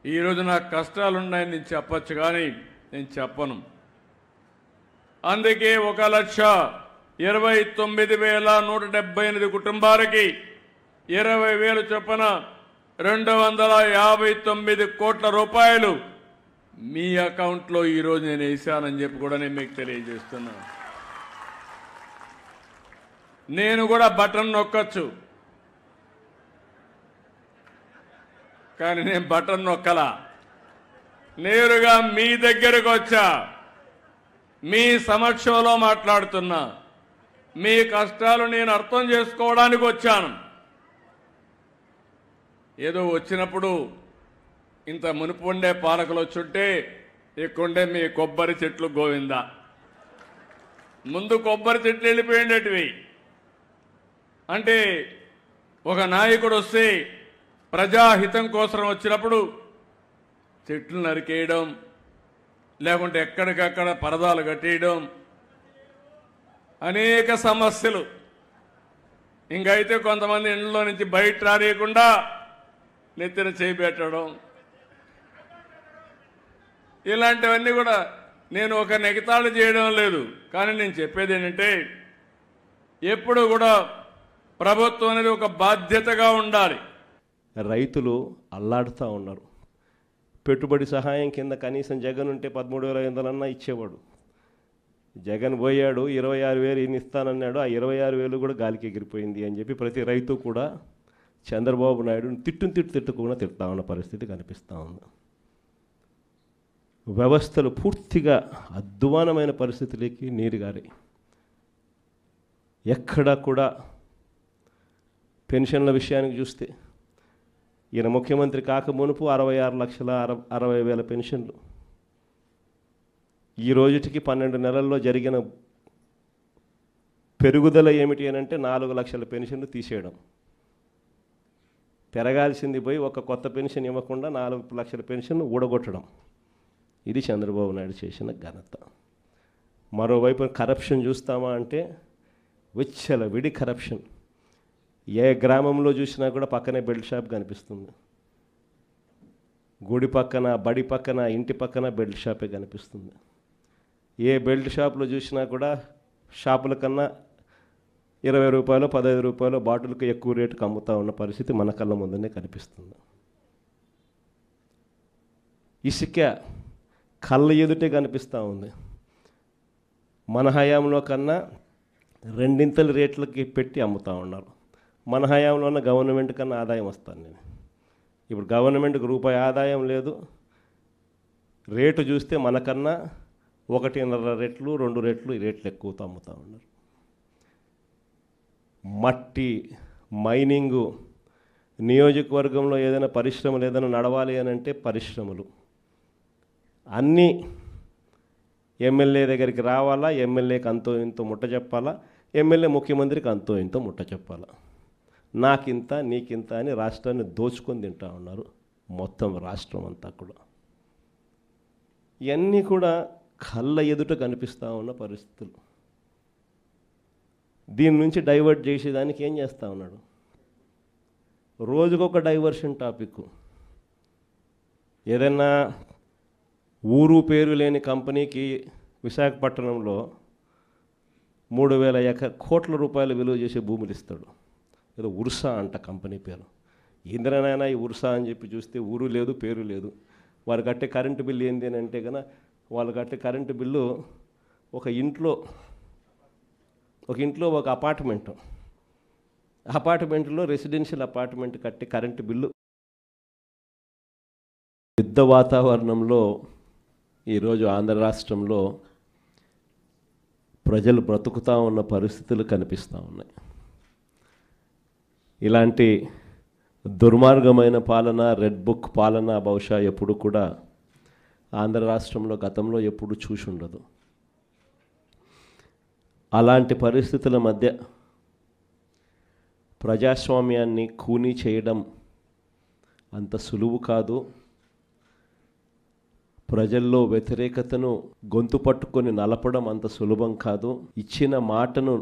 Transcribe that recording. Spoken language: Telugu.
ఈరోజు నాకు కష్టాలు ఉన్నాయని నేను చెప్పొచ్చు, కానీ నేను చెప్పను. అందుకే 1,29,178 కుటుంబాలకి 20,000 చొప్పున 259 కోట్ల రూపాయలు మీ అకౌంట్లో ఈరోజు నేను వేశానని చెప్పి కూడా నేను మీకు తెలియజేస్తున్నాను. నేను కూడా బటన్ నొక్కచ్చు, కానీ నేను బటన్ నొక్కలా. నేరుగా మీ దగ్గరకు వచ్చా, మీ సమక్షంలో మాట్లాడుతున్నా. మీ కష్టాలు నేను అర్థం చేసుకోవడానికి వచ్చాను. ఏదో వచ్చినప్పుడు ఇంత మునుపు ఉండే పాలకులు వచ్చుంటే ఇక్కడుండే మీ కొబ్బరి చెట్లు గోవిందా, ముందు కొబ్బరి చెట్లు వెళ్ళిపోయేటివి. అంటే ఒక నాయకుడు వస్తే ప్రజాహితం కోసం వచ్చినప్పుడు చెట్లు నరికేయడం, లేకుంటే ఎక్కడికక్కడ పరదాలు కట్టేయడం, అనేక సమస్యలు. ఇంకైతే కొంతమంది ఇంట్లో నుంచి బయట రానియకుండా నెత్తిన చేపెట్టడం, ఇలాంటివన్నీ కూడా నేను ఒక నెగతాళి చేయడం లేదు. కానీ నేను చెప్పేది ఏంటంటే ఎప్పుడు కూడా ప్రభుత్వం అనేది ఒక బాధ్యతగా ఉండాలి. రైతులు అల్లాడుతూ ఉన్నారు. పెట్టుబడి సహాయం కింద కనీసం జగన్ ఉంటే 13,500 ఇచ్చేవాడు. జగన్ పోయాడు, 26,000 ఈయన ఇస్తానన్నాడు. ఆ 26,000 కూడా గాలికి ఎగిరిపోయింది అని చెప్పి ప్రతి రైతు కూడా చంద్రబాబు నాయుడు తిట్టుకుండా తిడతా ఉన్న పరిస్థితి కనిపిస్తూ ఉంది. వ్యవస్థలు పూర్తిగా అధ్వానమైన పరిస్థితులకి నీరుగారి. ఎక్కడా కూడా పెన్షన్ల విషయానికి చూస్తే ఈయన ముఖ్యమంత్రి కాక మునుపు 66,60,000 పెన్షన్లు. ఈ రోజుటికి 12 నెలల్లో జరిగిన పెరుగుదల ఏమిటి అని అంటే 4 లక్షల పెన్షన్లు తీసేయడం. పెరగాల్సింది పోయి ఒక కొత్త పెన్షన్ ఇవ్వకుండా 4 లక్షల పెన్షన్లు ఊడగొట్టడం. ఇది చంద్రబాబు నాయుడు చేసిన ఘనత. మరోవైపు కరప్షన్ చూస్తామా అంటే విడి కరప్షన్. ఏ గ్రామంలో చూసినా కూడా పక్కనే బెల్ట్ షాప్ కనిపిస్తుంది. గుడి పక్కన, బడి పక్కన, ఇంటి పక్కన బెల్ట్ షాపే కనిపిస్తుంది. ఏ బెల్ట్ షాప్లో చూసినా కూడా షాపుల కన్నా 20 రూపాయలు 15 రూపాయలు బాటిల్కి ఎక్కువ రేటుకు అమ్ముతూ ఉన్న పరిస్థితి మన కళ్ళ ముందనే కనిపిస్తుంది. ఇసుక కళ్ళ ఎదుటే కనిపిస్తూ ఉంది. మన హయాంలో కన్నా 2 రేట్లకి పెట్టి అమ్ముతూ ఉన్నారు. మన హయాంలో ఉన్న గవర్నమెంట్ కన్నా ఆదాయం వస్తాను నేను. ఇప్పుడు గవర్నమెంట్కి రూపాయి ఆదాయం లేదు. రేటు చూస్తే మనకన్నా 1.5 రెట్లు 2 రెట్లు ఈ రేట్లు ఎక్కువతో అమ్ముతూ ఉన్నారు. మట్టి మైనింగు, నియోజకవర్గంలో ఏదైనా పరిశ్రమలు ఏదైనా నడవాలి అని అంటే పరిశ్రమలు అన్నీ ఎమ్మెల్యే దగ్గరికి రావాలా, ఎమ్మెల్యేకి అంతో ఇంతో ముట్ట చెప్పాలా, ఎమ్మెల్యే ముఖ్యమంత్రికి అంతో ఇంతో ముట్ట చెప్పాలా. నాకింత నీకింత అని రాష్ట్రాన్ని దోచుకొని తింటా ఉన్నారు మొత్తం రాష్ట్రం అంతా కూడా. ఇవన్నీ కూడా కళ్ళ ఎదుట కనిపిస్తూ ఉన్న పరిస్థితులు. దీని నుంచి డైవర్ట్ చేసేదానికి ఏం చేస్తూ ఉన్నాడు? రోజుకొక డైవర్షన్ టాపిక్. ఏదైనా ఊరు పేరు లేని కంపెనీకి విశాఖపట్నంలో 3,000 కోట్ల రూపాయలు విలువ చేసే భూములు ఇస్తాడు. ఏదో ఉర్సా అంట కంపెనీ పేరు. ఇంద్రనైనా ఈ ఉర్సా అని చెప్పి చూస్తే ఊరు లేదు, పేరు లేదు. వారు కట్టే కరెంటు బిల్లు ఏంటి అని అంటే కనుక వాళ్ళు కట్టే కరెంటు బిల్లు ఒక ఇంట్లో ఒక అపార్ట్మెంట్లో రెసిడెన్షియల్ అపార్ట్మెంట్ కట్టే కరెంటు బిల్లు. యుద్ధ వాతావరణంలో ఈరోజు ఆంధ్ర రాష్ట్రంలో ప్రజలు బ్రతుకుతూ ఉన్న పరిస్థితులు కనిపిస్తూ ఉన్నాయి. ఇలాంటి దుర్మార్గమైన పాలన, రెడ్ బుక్ పాలన బహుశా ఎప్పుడు కూడా ఆంధ్ర రాష్ట్రంలో గతంలో ఎప్పుడు చూసి ఉండదు. అలాంటి పరిస్థితుల మధ్య ప్రజాస్వామ్యాన్ని కూనీ చేయడం అంత సులువు కాదు. ప్రజల్లో వ్యతిరేకతను గొంతు పట్టుకొని నలపడం అంత సులభం కాదు. ఇచ్చిన మాటను